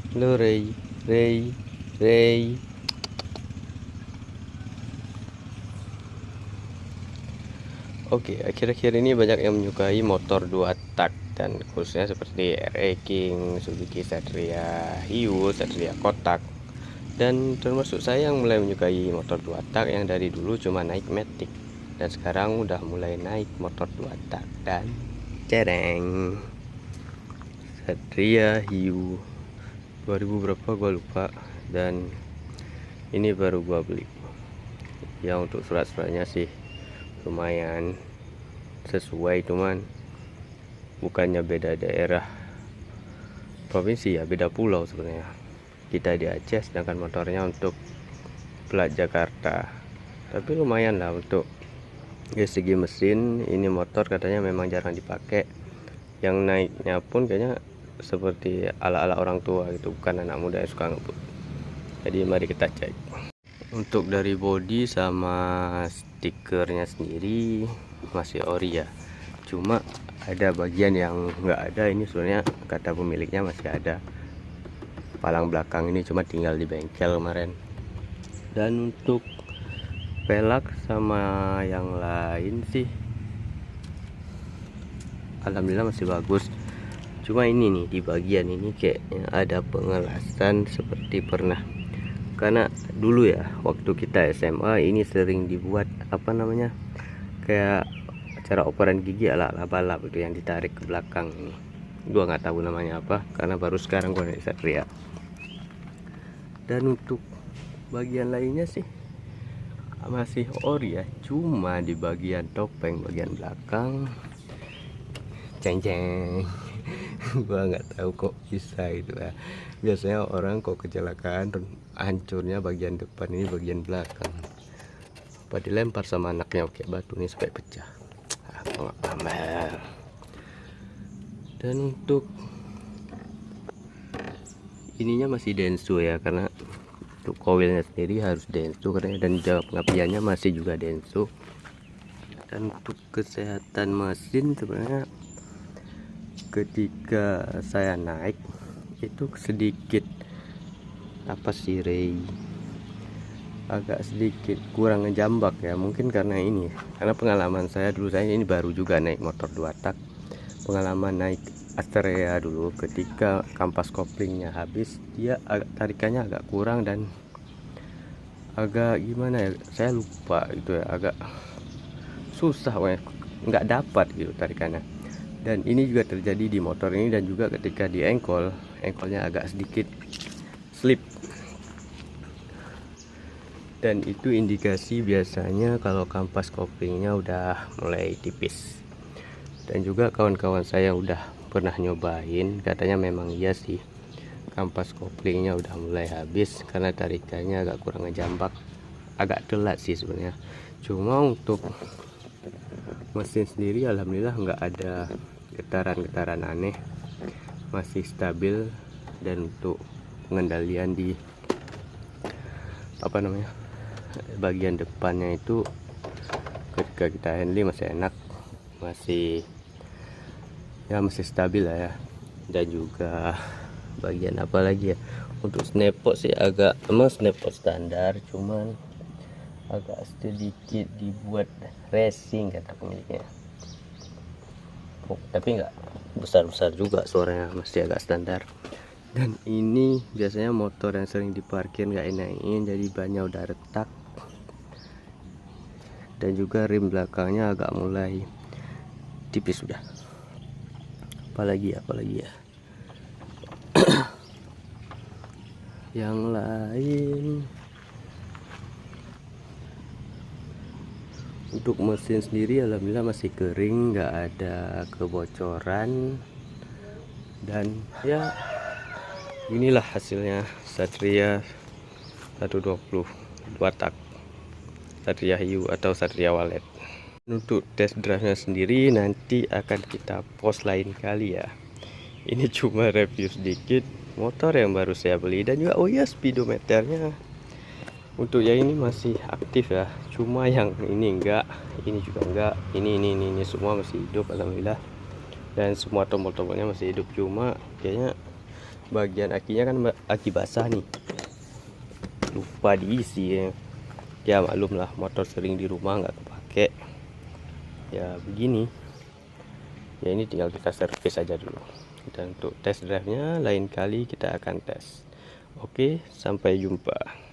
Halo Ray, Ray, Ray. Oke, akhir-akhir ini banyak yang menyukai motor 2 tak dan khususnya seperti RE King, Suzuki Satria Hiu, Satria Kotak. Dan termasuk saya yang mulai menyukai motor 2 tak yang dari dulu cuma naik Matic dan sekarang udah mulai naik motor 2 tak dan cereng Satria Hiu 2000 berapa gua lupa, dan ini baru gua beli. Ya untuk surat-suratnya sih lumayan sesuai, cuman bukannya beda daerah provinsi ya, beda pulau sebenarnya. Kita di Aceh sedangkan motornya untuk plat Jakarta, tapi lumayan lah untuk dari segi mesin. Ini motor katanya memang jarang dipakai, yang naiknya pun kayaknya seperti ala-ala orang tua gitu, bukan anak muda yang suka ngebut. Jadi mari kita cek. Untuk dari bodi sama stikernya sendiri masih ori ya, cuma ada bagian yang nggak ada. Ini sebenarnya kata pemiliknya masih ada. Palang belakang ini cuma tinggal di bengkel kemarin. Dan untuk pelak sama yang lain sih alhamdulillah masih bagus. Cuma ini nih, di bagian ini kayaknya ada pengelasan seperti pernah, karena dulu ya waktu kita SMA ini sering dibuat apa namanya, kayak cara operan gigi ala-ala balap itu yang ditarik ke belakang ini. Gua nggak tahu namanya apa karena baru sekarang gua naik Satria. Dan untuk bagian lainnya sih masih ori ya, cuma di bagian topeng bagian belakang ceng-ceng. Gua nggak tahu kok bisa itu ya. Biasanya orang kok kecelakaan hancurnya bagian depan, ini bagian belakang apa dilempar sama anaknya pakai batu nih sampai pecah. Aku nggak pamer. Dan untuk ininya masih denso ya, karena untuk koilnya sendiri harus denso katanya, dan jawab pengapiannya masih juga denso. Dan untuk kesehatan mesin sebenarnya ketika saya naik itu sedikit apa sih Ray, agak sedikit kurang ngejambak ya, mungkin karena ini, karena pengalaman saya dulu, saya ini baru juga naik motor 2 tak. Pengalaman naik Astrea dulu, ketika kampas koplingnya habis, dia tarikannya agak kurang dan agak gimana ya, saya lupa itu ya, agak susah nggak dapat gitu tarikannya. Dan ini juga terjadi di motor ini, dan juga ketika di engkolnya agak sedikit slip, dan itu indikasi biasanya kalau kampas koplingnya udah mulai tipis. Dan juga kawan-kawan saya yang udah pernah nyobain katanya memang iya sih, kampas koplingnya udah mulai habis karena tarikannya agak kurang ngejambak, agak telat sih sebenarnya. Cuma untuk mesin sendiri alhamdulillah nggak ada getaran-getaran aneh, masih stabil. Dan untuk pengendalian di apa namanya, bagian depannya itu ketika kita handling masih enak, masih stabil lah ya. Dan juga bagian apa lagi ya, untuk snapot sih agak emang snapot standar, cuman agak sedikit dibuat racing kata pemiliknya. Tapi nggak besar-besar juga, suaranya masih agak standar. Dan ini biasanya motor yang sering diparkir nggak enakin, jadi bannya udah retak. Dan juga rim belakangnya agak mulai tipis sudah. Apalagi ya yang lain. Untuk mesin sendiri alhamdulillah masih kering, nggak ada kebocoran. Dan ya inilah hasilnya Satria 120 2 tak Satria Hiu atau Satria Walet. Untuk test drive nya sendiri nanti akan kita post lain kali ya. Ini cuma review sedikit motor yang baru saya beli. Dan juga oh ya, speedometernya untuk yang ini masih aktif ya, cuma yang ini enggak, ini juga enggak, ini semua masih hidup alhamdulillah. Dan semua tombol-tombolnya masih hidup, cuma kayaknya bagian akinya kan aki basah nih, lupa diisi ya. Ya maklum lah, motor sering di rumah nggak kepake ya begini ya. Ini tinggal kita servis aja dulu, dan untuk test drive nya lain kali kita akan tes. Oke, sampai jumpa.